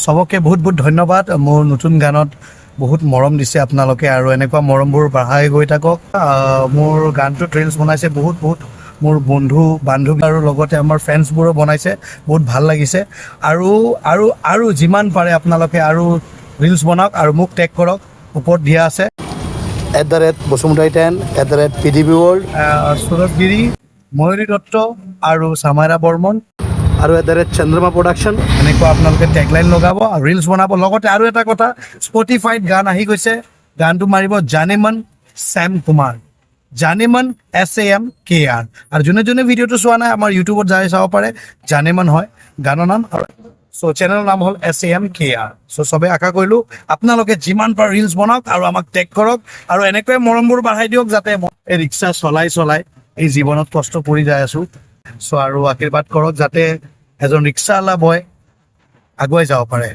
সবকে বহুত বহুত ধন্যবাদ মোৰ নতুন গানত বহুত মৰম দিছে আপোনালোকে আৰু এনেকুৱা মৰমবোৰ বঢ়াই গৈ থাকক মোৰ গানটো ৰিলছ বনাইছে বহুত বহুত মোৰ বন্ধু বান্ধৱী আৰু লগতে আমাৰ ফ্ৰেণ্ডছবোৰো বনাইছে বহুত ভাল লাগিছে আৰু আৰু আৰু যিমান পাৰে আপোনালোকে আৰু ৰিলছ বনাওক আৰু মোক টেগ কৰক ওপৰত দিয়া আছে @বসুমতাই10 @PDB World সুৰজ গিৰি ময়ূৰী দত্ত আৰু সামাইৰা বৰ্মন আৰু চন্দ্ৰমা প্ৰডাকশ্যন এনেকুৱা আপোনালোকে টেগলাইন লগাব আৰু ৰিলছ বনাব লগতে আৰু এটা কথা স্পটিফাইত গান আহি গৈছে গানটো মাৰিব জানেমন শ্যাম কুমাৰ জানেমন SAMKR আৰু যোনে যোনে ভিডিঅ'টো চোৱা নাই আমাৰ ইউটিউবত যাই চাব পাৰে জানেমন হয় গানৰ নাম আৰু চেনেলৰ নাম হ'ল SAMKR চবে আশা কৰিলোঁ আপোনালোকে যিমান পাৰে ৰিলছ বনাওক আৰু আমাক টেগ কৰক আৰু এনেকৈ মৰমবোৰ বাঢ়াই দিয়ক যাতে এই ৰিক্সা চলাই এই জীৱনত কষ্ট কৰি যাই আছোঁ আৰু আশীৰ্বাদ কৰক যাতে এজন ৰিক্সাৱালা বয় আগুৱাই যাব পাৰে